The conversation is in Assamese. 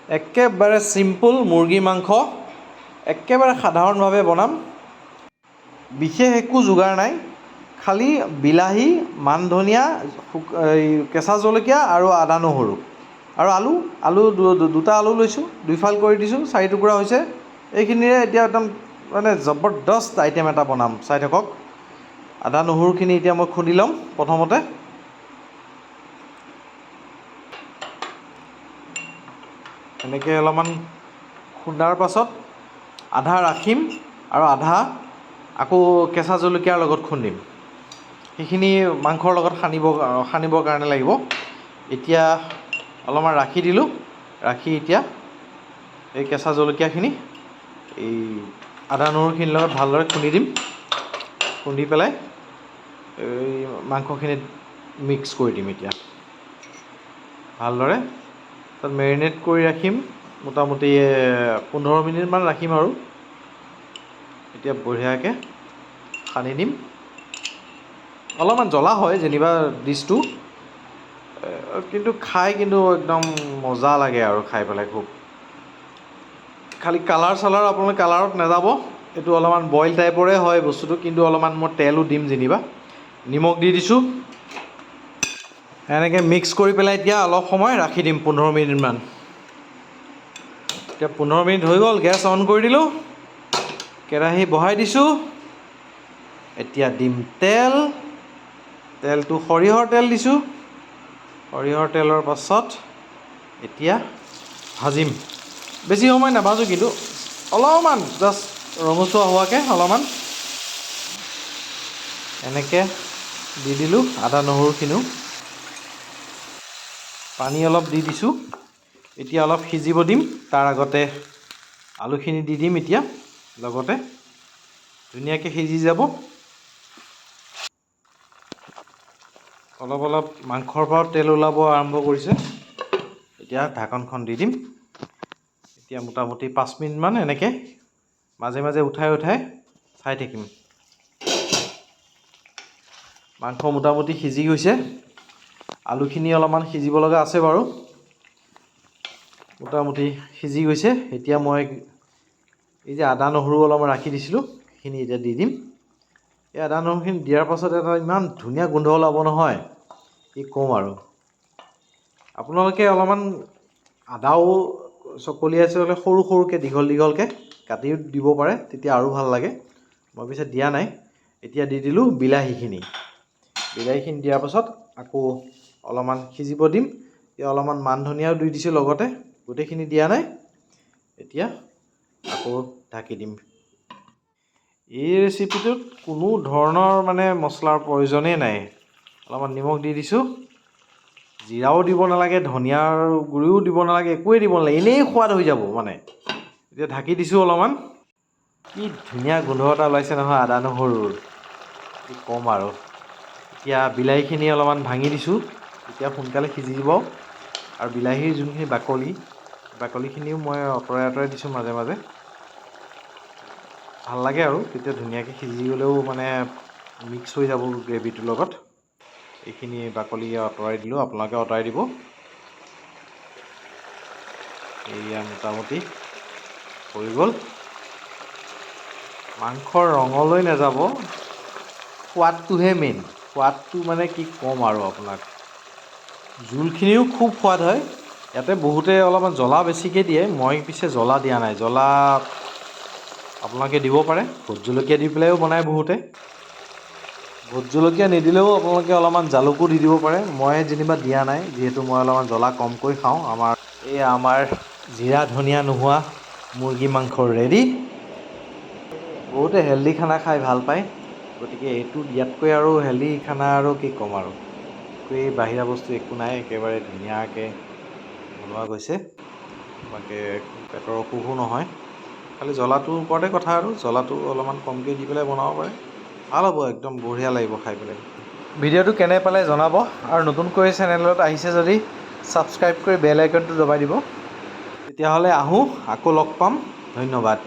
একেবাৰে চিম্পুল মুৰ্গী মাংস, একেবাৰে সাধাৰণভাৱে বনাম। বিশেষ একো যোগাৰ নাই, খালি বিলাহী, মান ধনিয়া, কেঁচা জলকীয়া আৰু আদা নহৰু আৰু আলু দুটা আলু লৈছোঁ, দুইফাল কৰি দিছোঁ, 4 টুকুৰা হৈছে। এইখিনিৰে এতিয়া একদম মানে জবৰদস্ত আইটেম এটা বনাম, চাই থাকক। আদা নহৰুখিনি এতিয়া মই খুন্দি ল'ম প্ৰথমতে। এনেকৈ অলপমান খুন্দাৰ পাছত আধা ৰাখিম আৰু আধা আকৌ কেঁচা জলকীয়াৰ লগত খুন্দিম। সেইখিনি মাংসৰ লগত সানিবৰ কাৰণে লাগিব। এতিয়া অলপমান ৰাখি দিলোঁ, ৰাখি এতিয়া এই কেঁচা জলকীয়াখিনি এই আদা নহৰুখিনিৰ লগত ভালদৰে খুন্দি দিম। খুন্দি পেলাই এই মাংসখিনিত মিক্স কৰি দিম এতিয়া ভালদৰে। তাত মেৰিনেট কৰি ৰাখিম, মোটামুটি 15 মিনিটমান ৰাখিম আৰু এতিয়া বঢ়িয়াকৈ সানি দিম। অলপমান জ্বলা হয় যেনিবা ডিছটো, কিন্তু খাই কিন্তু একদম মজা লাগে আৰু খাই পেলাই খুব। খালি কালাৰ আপোনালোকে কালাৰত নাযাব, এইটো অলপমান বইল টাইপৰে হয় বস্তুটো, কিন্তু অলপমান মই তেলো দিম যেনিবা। নিমখ দি দিছোঁ। এনেকৈ মিক্স কৰি পেলাই এতিয়া অলপ সময় ৰাখি দিম, 15 মিনিটমান। এতিয়া 15 মিনিট হৈ গ'ল, গেছ অন কৰি দিলোঁ, কেৰাহী বহাই দিছোঁ। এতিয়া দিম তেলটো সৰিয়হৰ তেল দিছোঁ। সৰিয়হৰ তেলৰ পাছত এতিয়া ভাজিম। বেছি সময় নাভাজোঁ, কিন্তু অলপমান জাষ্ট ৰঙচুৱা হোৱাকৈ অলপমান এনেকৈ দি দিলোঁ। আদা নহৰুখিনিও পানী অলপ দি দিছোঁ। এতিয়া অলপ সিজিব দিম, তাৰ আগতে আলুখিনি দি দিম এতিয়া লগতে, ধুনীয়াকৈ সিজি যাব। অলপ মাংসৰ পৰাও তেল ওলাব আৰম্ভ কৰিছে। এতিয়া ঢাকনখন দি দিম। এতিয়া মোটামুটি 5 মিনিটমান এনেকৈ মাজে মাজে উঠাই চাই থাকিম। মাংস মোটামুটি সিজি গৈছে, আলুখিনি অলপমান সিজিব লগা আছে বাৰু। মোটামুটি সিজি গৈছে। এতিয়া মই এই যে আদা নহৰু অলপমান ৰাখি দিছিলোঁ, সেইখিনি এতিয়া দি দিম। এই আদা নহৰুখিনি দিয়াৰ পাছত এটা ইমান ধুনীয়া গোন্ধ ওলাব নহয়, কি ক'ম আৰু। আপোনালোকে অলপমান আদাও চকলিয়াই সৰুকৈ দীঘলকৈ কাটিও দিব পাৰে, তেতিয়া আৰু ভাল লাগে। মই পিছে দিয়া নাই। এতিয়া দি দিলোঁ বিলাহীখিনি দিয়াৰ পাছত আকৌ অলপমান সিজিব দিম। এতিয়া অলপমান মান ধনিয়াও দি দিছোঁ লগতে, গোটেইখিনি দিয়া নাই। এতিয়া আকৌ ঢাকি দিম। এই ৰেচিপিটোত কোনো ধৰণৰ মানে মছলাৰ প্ৰয়োজনেই নাই। অলপমান নিমখ দি দিছোঁ, জিৰাও দিব নালাগে, ধনিয়াৰ গুড়িও দিব নালাগে, একোৱেই দিব নালাগে, এনেই সোৱাদ হৈ যাব মানে। এতিয়া ঢাকি দিছোঁ অলপমান। কি ধুনীয়া গোন্ধ এটা ওলাইছে নহয় আদা নহৰুৰ, কি ক'ম আৰু। এতিয়া বিলাহীখিনি অলপমান ভাঙি দিছোঁ, তেতিয়া সোনকালে সিজি যাব। আৰু বিলাহীৰ যোনখিনি বাকলিখিনিও মই আঁতৰাই দিছোঁ মাজে মাজে। ভাল লাগে আৰু তেতিয়া ধুনীয়াকৈ সিজি গ'লেও মানে মিক্স হৈ যাব গ্ৰেভিটোৰ লগত। এইখিনি বাকলি আঁতৰাই দিলোঁ, আপোনালোকে আঁতৰাই দিব। এয়া মোটামুটি হৈ গ'ল। মাংসৰ ৰঙলৈ নাযাব, সোৱাদটোহে মেইন। সোৱাদটো মানে কি ক'ম আৰু আপোনাক। জোলখিনিও খুব সোৱাদ হয়। ইয়াতে বহুতে অলপমান জ্বলা বেছিকৈ দিয়ে, মই পিছে জ্বলা দিয়া নাই। জ্বলা আপোনালোকে দিব পাৰে, ভোট জলকীয়া দি পেলাইও বনায় বহুতে। ভোট জলকীয়া নিদিলেও আপোনালোকে অলপমান জালুকো দি দিব পাৰে। মই যেনিবা দিয়া নাই, যিহেতু মই অলপমান জ্বলা কমকৈ খাওঁ। আমাৰ জিৰা ধনিয়া নোহোৱা মুৰ্গী মাংস ৰেডি। বহুতে হেল্ডি খানা খাই ভাল পায়, গতিকে ইয়াতকৈ আৰু হেল্ডি খানা আৰু কি ক'ম আৰু। এই বাহিৰা বস্তু একো নাই, একেবাৰে ধুনীয়াকৈ বনোৱা গৈছে। বাকী পেটৰ অসুখো নহয়। খালি জ্বলাটোৰ ওপৰতে কথা আৰু, জ্বলাটো অলপমান কমকৈ দি পেলাই বনাব পাৰে, ভাল হ'ব, একদম বঢ়িয়া লাগিব খাই পেলাই। ভিডিঅ'টো কেনে পালে জনাব, আৰু নতুনকৈ চেনেলত আহিছে যদি ছাবস্ক্ৰাইব কৰি বেল আইকনটো দবাই দিব। তেতিয়াহ'লে আহোঁ, আকৌ লগ পাম। ধন্যবাদ।